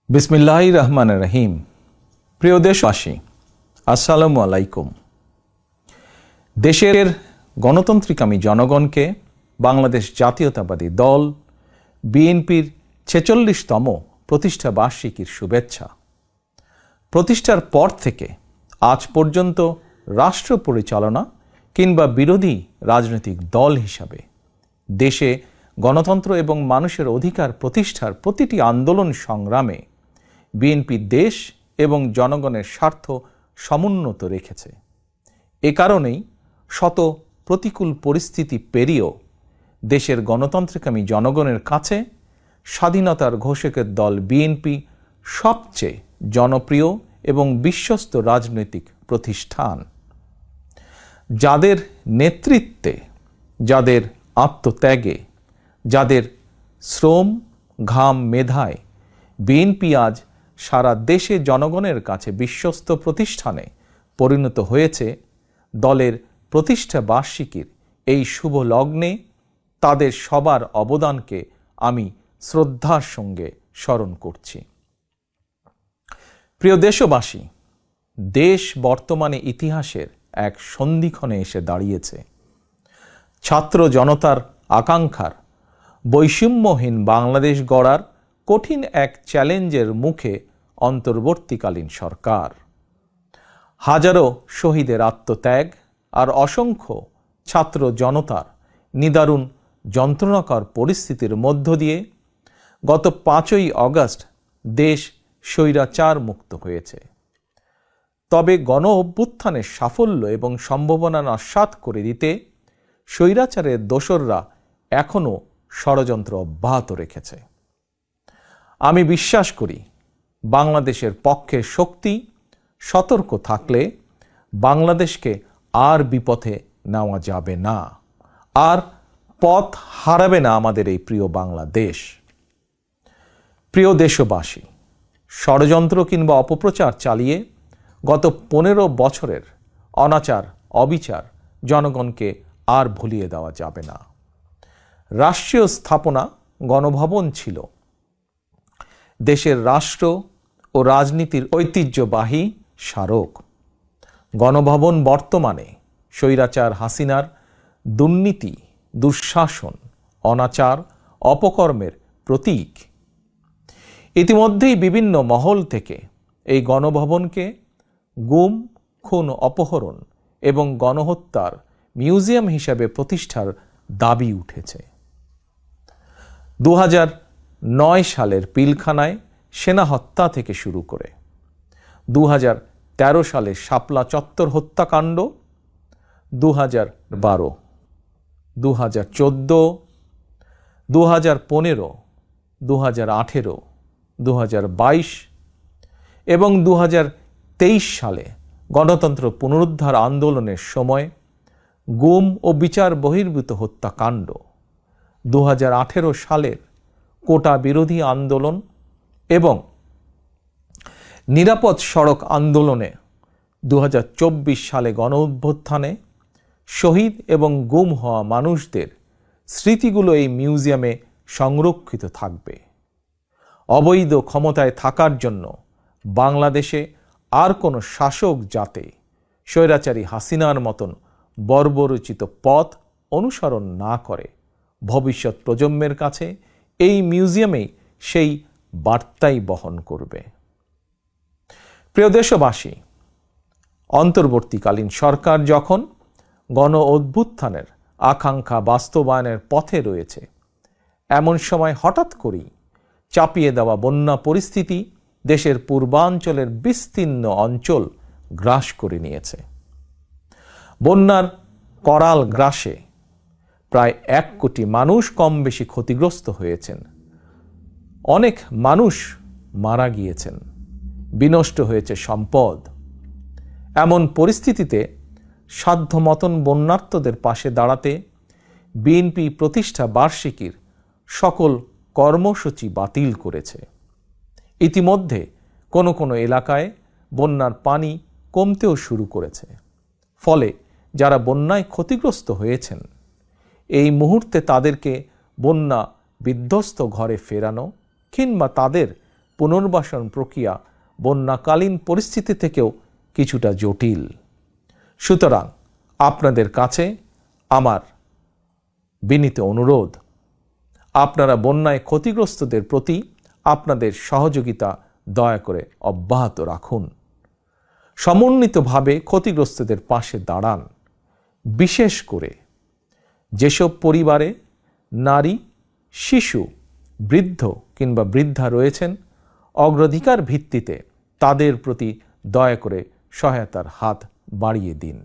বিসমিল্লাহির রহমানির রহিম। প্রিয় দেশবাসী, আসসালামু আলাইকুম। দেশের গণতন্ত্রিকামী জনগণকে বাংলাদেশ জাতীয়তাবাদী দল বিএনপির ৪৬তম প্রতিষ্ঠা বার্ষিকীর শুভেচ্ছা। প্রতিষ্ঠার পর থেকে আজ পর্যন্ত রাষ্ট্র পরিচালনা কিংবা বিরোধী রাজনৈতিক দল হিসাবে দেশে গণতন্ত্র এবং মানুষের অধিকার প্রতিষ্ঠার প্রতিটি আন্দোলন সংগ্রামে বিএনপি দেশ এবং জনগণের স্বার্থ সমুন্নত রেখেছে। এ কারণেই শত প্রতিকূল পরিস্থিতি পেরিয়েও দেশের গণতন্ত্রকামী জনগণের কাছে স্বাধীনতার ঘোষকের দল বিএনপি সবচেয়ে জনপ্রিয় এবং বিশ্বস্ত রাজনৈতিক প্রতিষ্ঠান। যাদের নেতৃত্বে, যাদের আত্মত্যাগে, যাদের শ্রম ঘাম মেধায় বিএনপি আজ সারা দেশে জনগণের কাছে বিশ্বস্ত প্রতিষ্ঠানে পরিণত হয়েছে, দলের প্রতিষ্ঠা বার্ষিকীর এই শুভ লগ্নে তাদের সবার অবদানকে আমি শ্রদ্ধার সঙ্গে স্মরণ করছি। প্রিয় দেশবাসী, দেশ বর্তমানে ইতিহাসের এক সন্ধিক্ষণে এসে দাঁড়িয়েছে। ছাত্র জনতার আকাঙ্ক্ষার বৈষম্যহীন বাংলাদেশ গড়ার কঠিন এক চ্যালেঞ্জের মুখে অন্তর্বর্তীকালীন সরকার। হাজারো শহীদের আত্মত্যাগ আর অসংখ্য ছাত্র জনতার নিদারুণ যন্ত্রণাকর পরিস্থিতির মধ্য দিয়ে গত ৫ই অগস্ট দেশ স্বৈরাচার মুক্ত হয়েছে। তবে গণ অভ্যুত্থানের সাফল্য এবং সম্ভাবনা নস্যাৎ করে দিতে স্বৈরাচারের দোসররা এখনও ষড়যন্ত্র অব্যাহত রেখেছে। আমি বিশ্বাস করি, বাংলাদেশের পক্ষে শক্তি সতর্ক থাকলে বাংলাদেশকে আর বিপথে নেওয়া যাবে না, আর পথ হারাবে না আমাদের এই প্রিয় বাংলাদেশ। প্রিয় দেশবাসী, ষড়যন্ত্র কিংবা অপপ্রচার চালিয়ে গত ১৫ বছরের অনাচার অবিচার জনগণকে আর ভুলিয়ে দেওয়া যাবে না। রাষ্ট্রীয় স্থাপনা গণভবন ছিল দেশের রাষ্ট্র ও রাজনীতির ঐতিহ্যবাহী স্মারক। গণভবন বর্তমানে স্বৈরাচার হাসিনার দুর্নীতি, দুঃশাসন, অনাচার, অপকর্মের প্রতীক। ইতিমধ্যেই বিভিন্ন মহল থেকে এই গণভবনকে গুম, খুন, অপহরণ এবং গণহত্যার মিউজিয়াম হিসাবে প্রতিষ্ঠার দাবি উঠেছে। ২০০৯ সালের পিলখানায় সেনা হত্যা থেকে শুরু করে ২০১৩ সালের শাপলা চত্বর হত্যাকাণ্ড, ২০১২, ২০১৪, ২০১৫, ২০১৮, ২০২২ এবং ২০২৩ সালে গণতন্ত্র পুনরুদ্ধার আন্দোলনের সময় গুম ও বিচার বহির্ভূত হত্যাকাণ্ড, ২০১৮ সালের কোটা বিরোধী আন্দোলন এবং নিরাপদ সড়ক আন্দোলনে, ২০২৪ সালে গণ অভ্যুত্থানে শহীদ এবং গুম হওয়া মানুষদের স্মৃতিগুলো এই মিউজিয়ামে সংরক্ষিত থাকবে। অবৈধ ক্ষমতায় থাকার জন্য বাংলাদেশে আর কোনো শাসক যাতে স্বৈরাচারী হাসিনার মতন বর্বরচিত পথ অনুসরণ না করে, ভবিষ্যৎ প্রজন্মের কাছে এই মিউজিয়ামেই সেই বার্তাই বহন করবে। প্রিয় দেশবাসী, অন্তর্বর্তীকালীন সরকার যখন গণ অভ্যুত্থানের আকাঙ্ক্ষা বাস্তবায়নের পথে রয়েছে, এমন সময় হঠাৎ করেই চাপিয়ে দেওয়া বন্যা পরিস্থিতি দেশের পূর্বাঞ্চলের বিস্তীর্ণ অঞ্চল গ্রাস করে নিয়েছে। বন্যার করাল গ্রাসে প্রায় ১ কোটি মানুষ কম বেশি ক্ষতিগ্রস্ত হয়েছেন। অনেক মানুষ মারা গিয়েছেন, বিনষ্ট হয়েছে সম্পদ। এমন পরিস্থিতিতে সাধ্যমতন বন্যার্তদের পাশে দাঁড়াতে বিএনপি প্রতিষ্ঠা বার্ষিকীর সকল কর্মসূচি বাতিল করেছে। ইতিমধ্যে কোনো কোনো এলাকায় বন্যার পানি কমতেও শুরু করেছে। ফলে যারা বন্যায় ক্ষতিগ্রস্ত হয়েছেন, এই মুহূর্তে তাদেরকে বন্যা বিধ্বস্ত ঘরে ফেরানো কিংবা তাদের পুনর্বাসন প্রক্রিয়া বন্যাকালীন পরিস্থিতি থেকেও কিছুটা জটিল। সুতরাং আপনাদের কাছে আমার বিনীত অনুরোধ, আপনারা বন্যায় ক্ষতিগ্রস্তদের প্রতি আপনাদের সহযোগিতা দয়া করে অব্যাহত রাখুন। সমন্বিতভাবে ক্ষতিগ্রস্তদের পাশে দাঁড়ান। বিশেষ করে যেসব পরিবারে নারী, শিশু, বৃদ্ধ কিংবা বৃদ্ধা রয়েছেন, অগ্রাধিকার ভিত্তিতে তাদের প্রতি দয়া করে সহায়তার হাত বাড়িয়ে দিন।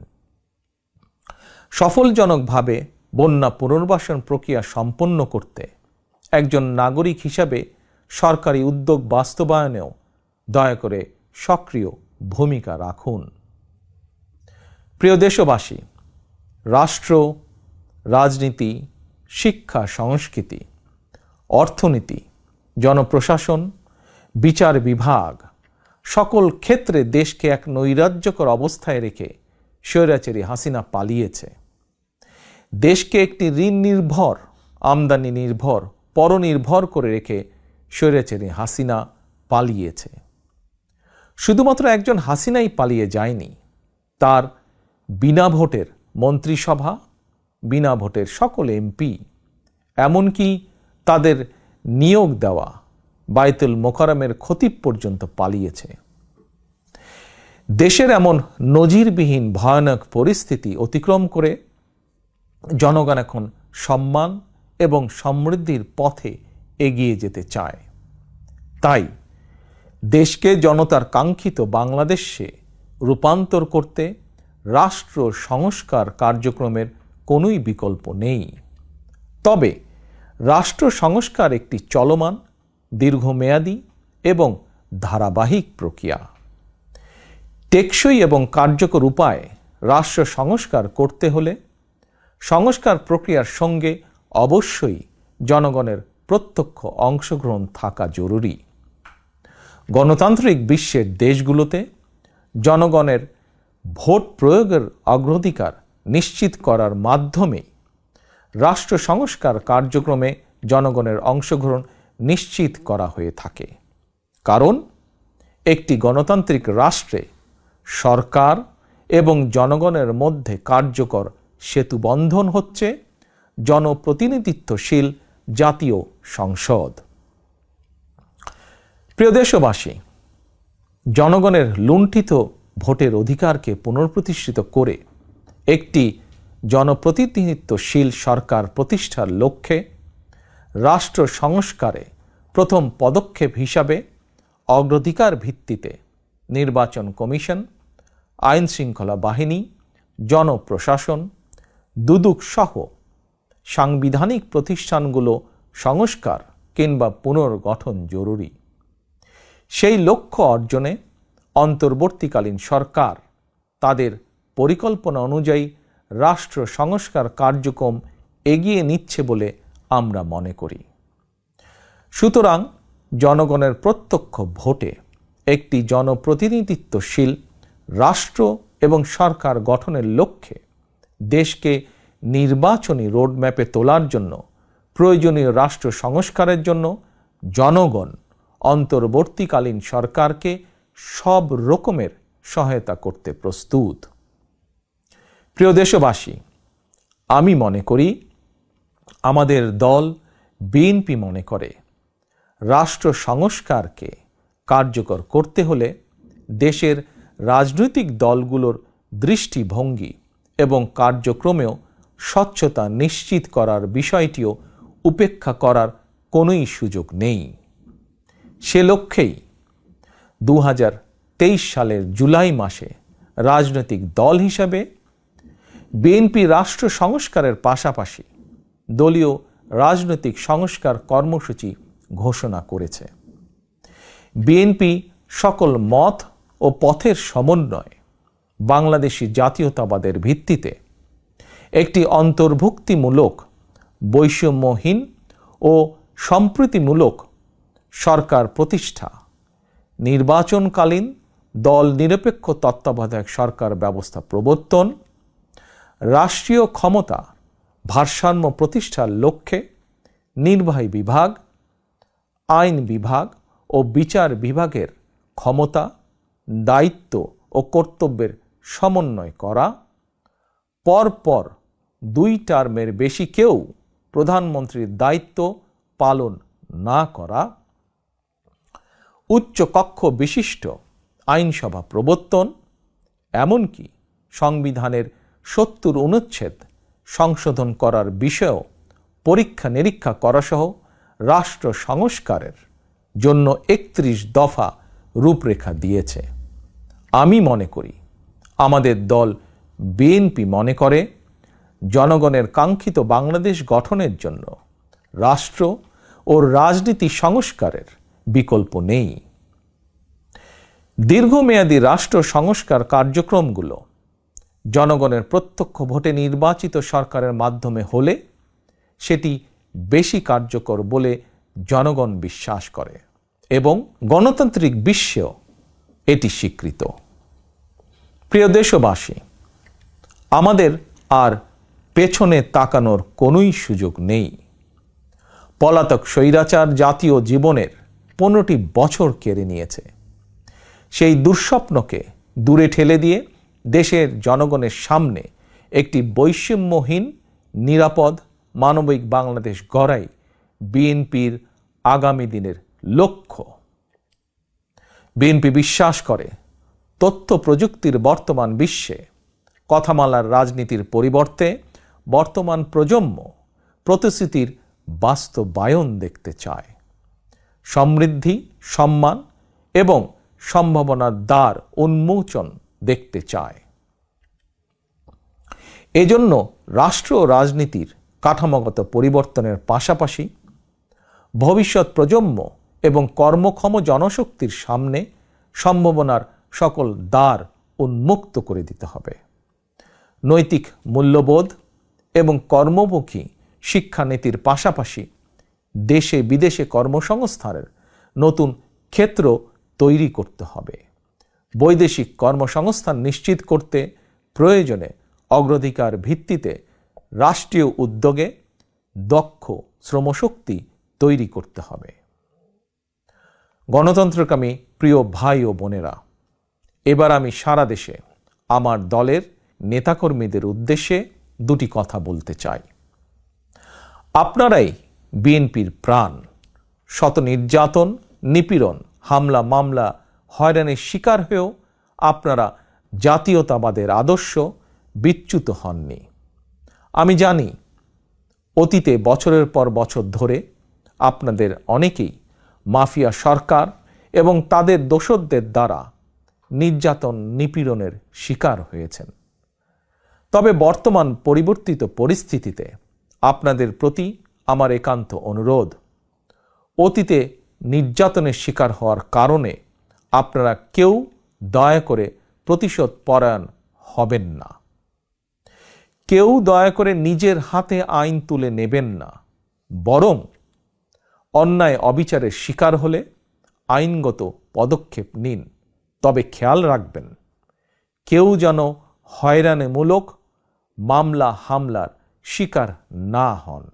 সফলজনকভাবে বন্যা পুনর্বাসন প্রক্রিয়া সম্পন্ন করতে একজন নাগরিক হিসাবে সরকারি উদ্যোগ বাস্তবায়নেও দয়া করে সক্রিয় ভূমিকা রাখুন। প্রিয় দেশবাসী, রাষ্ট্র, রাজনীতি, শিক্ষা, সংস্কৃতি, অর্থনীতি, জনপ্রশাসন, বিচার বিভাগ সকল ক্ষেত্রে দেশকে এক নৈরাজ্যকর অবস্থায় রেখে স্বৈরাচারী হাসিনা পালিয়েছে। দেশকে একটি ঋণ নির্ভর, আমদানি নির্ভর, পরনির্ভর করে রেখে স্বৈরাচারী হাসিনা পালিয়েছে। শুধুমাত্র একজন হাসিনাই পালিয়ে যায়নি, তার বিনা ভোটের মন্ত্রিসভা, বিনা ভোটের সকল এমপি, এমনকি তাদের নিয়োগ দেওয়া বায়তুল মোকাররমের খতিব পর্যন্ত পালিয়েছে। দেশের এমন নজিরবিহীন ভয়ানক পরিস্থিতি অতিক্রম করে জনগণ এখন সম্মান এবং সমৃদ্ধির পথে এগিয়ে যেতে চায়। তাই দেশকে জনতার কাঙ্ক্ষিত বাংলাদেশে রূপান্তর করতে রাষ্ট্র সংস্কার কার্যক্রমের কোনোই বিকল্প নেই। তবে রাষ্ট্র সংস্কার একটি চলমান, দীর্ঘমেয়াদী এবং ধারাবাহিক প্রক্রিয়া। টেকসই এবং কার্যকর উপায়ে রাষ্ট্র সংস্কার করতে হলে সংস্কার প্রক্রিয়ার সঙ্গে অবশ্যই জনগণের প্রত্যক্ষ অংশগ্রহণ থাকা জরুরি। গণতান্ত্রিক বিশ্বের দেশগুলোতে জনগণের ভোট প্রয়োগের অগ্রাধিকার নিশ্চিত করার মাধ্যমে রাষ্ট্র সংস্কার কার্যক্রমে জনগণের অংশগ্রহণ নিশ্চিত করা হয়ে থাকে। কারণ একটি গণতান্ত্রিক রাষ্ট্রে সরকার এবং জনগণের মধ্যে কার্যকর সেতুবন্ধন হচ্ছে জনপ্রতিনিধিত্বশীল জাতীয় সংসদ। প্রিয় দেশবাসী, জনগণের লুণ্ঠিত ভোটের অধিকারকে পুনঃপ্রতিষ্ঠিত করে একটি জনপ্রতিনিধিত্বশীল সরকার প্রতিষ্ঠার লক্ষ্যে রাষ্ট্র সংস্কারে প্রথম পদক্ষেপ হিসাবে অগ্রাধিকার ভিত্তিতে নির্বাচন কমিশন, আইন শৃঙ্খলা বাহিনী, জনপ্রশাসন, দুদক সহ সাংবিধানিক প্রতিষ্ঠানগুলো সংস্কার কিংবা পুনর্গঠন জরুরি। সেই লক্ষ্য অর্জনে অন্তর্বর্তীকালীন সরকার তাদের পরিকল্পনা অনুযায়ী রাষ্ট্র সংস্কার কার্যক্রম এগিয়ে নিচ্ছে বলে আমরা মনে করি। সুতরাং জনগণের প্রত্যক্ষ ভোটে একটি জনপ্রতিনিধিত্বশীল রাষ্ট্র এবং সরকার গঠনের লক্ষ্যে দেশকে নির্বাচনী রোডম্যাপে তোলার জন্য প্রয়োজনীয় রাষ্ট্র সংস্কারের জন্য জনগণ অন্তর্বর্তীকালীন সরকারকে সব রকমের সহায়তা করতে প্রস্তুত। প্রিয় দেশবাসী, আমি মনে করি, আমাদের দল বিএনপি মনে করে, রাষ্ট্র সংস্কারকে কার্যকর করতে হলে দেশের রাজনৈতিক দলগুলোর দৃষ্টিভঙ্গি এবং কার্যক্রমেও স্বচ্ছতা নিশ্চিত করার বিষয়টিও উপেক্ষা করার কোনোই সুযোগ নেই। সে লক্ষ্যেই 2023 সালের জুলাই মাসে রাজনৈতিক দল হিসাবে বিএনপি রাষ্ট্র সংস্কারের পাশাপাশি দলীয় রাজনৈতিক সংস্কার কর্মসূচি ঘোষণা করেছে। বিএনপি সকল মত ও পথের সমন্বয়ে বাংলাদেশি জাতীয়তাবাদের ভিত্তিতে একটি অন্তর্ভুক্তিমূলক, বৈষম্যহীন ও সম্প্রীতিমূলক সরকার প্রতিষ্ঠা, নির্বাচনকালীন দল নিরপেক্ষ তত্ত্বাবধায়ক সরকার ব্যবস্থা প্রবর্তন, রাষ্ট্রীয় ক্ষমতা ভারসাম্য প্রতিষ্ঠার লক্ষ্যে নির্বাহী বিভাগ, আইন বিভাগ ও বিচার বিভাগের ক্ষমতা, দায়িত্ব ও কর্তব্যের সমন্বয় করা, পরপর 2 টার্মের বেশি কেউ প্রধানমন্ত্রীর দায়িত্ব পালন না করা, উচ্চ কক্ষ বিশিষ্ট আইনসভা প্রবর্তন, এমনকি সংবিধানের 70 অনুচ্ছেদ সংশোধন করার বিষয়েও পরীক্ষা নিরীক্ষা করাসহ রাষ্ট্র সংস্কারের জন্য 31 দফা রূপরেখা দিয়েছে। আমি মনে করি, আমাদের দল বিএনপি মনে করে, জনগণের কাঙ্ক্ষিত বাংলাদেশ গঠনের জন্য রাষ্ট্র ও রাজনীতি সংস্কারের বিকল্প নেই। দীর্ঘমেয়াদী রাষ্ট্র সংস্কার কার্যক্রমগুলো জনগণের প্রত্যক্ষ ভোটে নির্বাচিত সরকারের মাধ্যমে হলে সেটি বেশি কার্যকর বলে জনগণ বিশ্বাস করে এবং গণতান্ত্রিক বিশ্বেও এটি স্বীকৃত। প্রিয় দেশবাসী, আমাদের আর পেছনে তাকানোর কোনোই সুযোগ নেই। পলাতক স্বৈরাচার জাতীয় জীবনের 15টি বছর কেড়ে নিয়েছে। সেই দুঃস্বপ্নকে দূরে ঠেলে দিয়ে দেশের জনগণের সামনে একটি বৈষম্যহীন, নিরাপদ, মানবিক বাংলাদেশ গড়াই বিএনপির আগামী দিনের লক্ষ্য। বিএনপি বিশ্বাস করে, তথ্য প্রযুক্তির বর্তমান বিশ্বে কথামালার রাজনীতির পরিবর্তে বর্তমান প্রজন্ম প্রতিশ্রুতির বাস্তবায়ন দেখতে চায়। সমৃদ্ধি, সম্মান এবং সম্ভাবনার দ্বার উন্মোচন দেখতে চায়। এজন্য রাষ্ট্র ও রাজনীতির কাঠামোগত পরিবর্তনের পাশাপাশি ভবিষ্যৎ প্রজন্ম এবং কর্মক্ষম জনশক্তির সামনে সম্ভাবনার সকল দ্বার উন্মুক্ত করে দিতে হবে। নৈতিক মূল্যবোধ এবং কর্মমুখী শিক্ষানীতির পাশাপাশি দেশে বিদেশে কর্মসংস্থানের নতুন ক্ষেত্র তৈরি করতে হবে। বৈদেশিক কর্মসংস্থান নিশ্চিত করতে প্রয়োজনে অগ্রাধিকার ভিত্তিতে রাষ্ট্রীয় উদ্যোগে দক্ষ শ্রমশক্তি তৈরি করতে হবে। গণতন্ত্রকামী প্রিয় ভাই ও বোনেরা, এবার আমি সারা দেশে আমার দলের নেতাকর্মীদের উদ্দেশ্যে 2টি কথা বলতে চাই। আপনারাই বিএনপির প্রাণ। শত নির্যাতন, নিপীড়ন, হামলা, মামলা, হয়রানির শিকার হয়েও আপনারা জাতীয়তাবাদের আদর্শ বিচ্যুত হননি। আমি জানি, অতীতে বছরের পর বছর ধরে আপনাদের অনেকেই মাফিয়া সরকার এবং তাদের দোসরদের দ্বারা নির্যাতন, নিপীড়নের শিকার হয়েছেন। তবে বর্তমান পরিবর্তিত পরিস্থিতিতে আপনাদের প্রতি আমার একান্ত অনুরোধ, অতীতে নির্যাতনের শিকার হওয়ার কারণে আপনারা কেউ দয়া করে প্রতিশোধ পরায়ণ হবেন না। কেউ দয়া করে নিজের হাতে আইন তুলে নেবেন না। বরং অন্যায় অবিচারের শিকার হলে আইনগত পদক্ষেপ নিন। তবে খেয়াল রাখবেন, কেউ যেন হয়রানিমূলক মামলা হামলার শিকার না হন।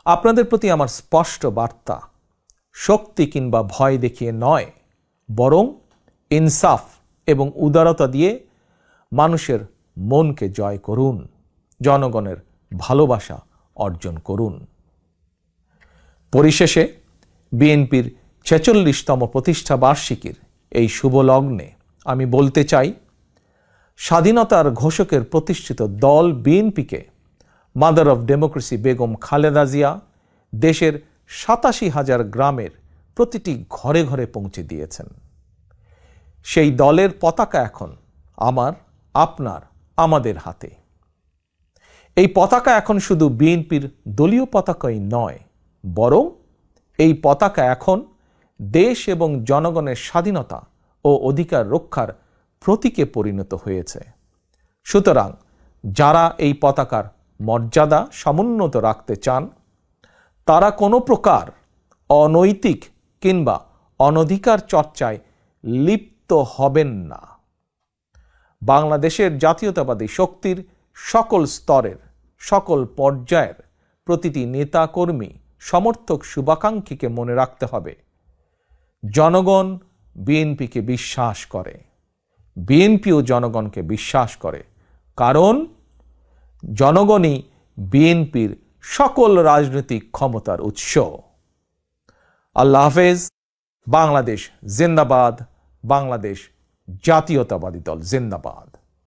আপনাদের প্রতি আমার স্পষ্ট বার্তা, শক্তি কিংবা ভয় দেখিয়ে নয়, বরং ইনসাফ এবং উদারতা দিয়ে মানুষের মনকে জয় করুন, জনগণের ভালোবাসা অর্জন করুন। পরিশেষে বিএনপির 46তম প্রতিষ্ঠা বার্ষিকীর এই শুভ লগ্নে আমি বলতে চাই, স্বাধীনতার ঘোষকের প্রতিষ্ঠিত দল বিএনপিকে mother of democracy Begum Khaleda Zia দেশের 87,000 গ্রামের প্রতিটি ঘরে ঘরে পৌঁছে দিয়েছেন। সেই দলের পতাকা এখন আমার, আপনার, আমাদের হাতে। এই পতাকা এখন শুধু বিএনপির দলীয় পতাকাই নয়, বরং এই পতাকা এখন দেশ এবং জনগণের স্বাধীনতা ও অধিকার রক্ষার প্রতীকে পরিণত হয়েছে। সুতরাং যারা এই পতাকার মর্যাদা সমুন্নত রাখতে চান, তারা কোনো প্রকার অনৈতিক কিংবা অনধিকার চর্চায় লিপ্ত হবেন না। বাংলাদেশের জাতীয়তাবাদী শক্তির সকল স্তরের, সকল পর্যায়ের প্রতিটি নেতা কর্মী, সমর্থক, শুভাকাঙ্ক্ষীকে মনে রাখতে হবে, জনগণ বিএনপিকে বিশ্বাস করে, বিএনপিও জনগণকে বিশ্বাস করে, কারণ জনগণই বিএনপির সকল রাজনৈতিক ক্ষমতার উৎস। আল্লাহ হাফেজ। বাংলাদেশ জিন্দাবাদ, বাংলাদেশ জাতীয়তাবাদী দল জিন্দাবাদ।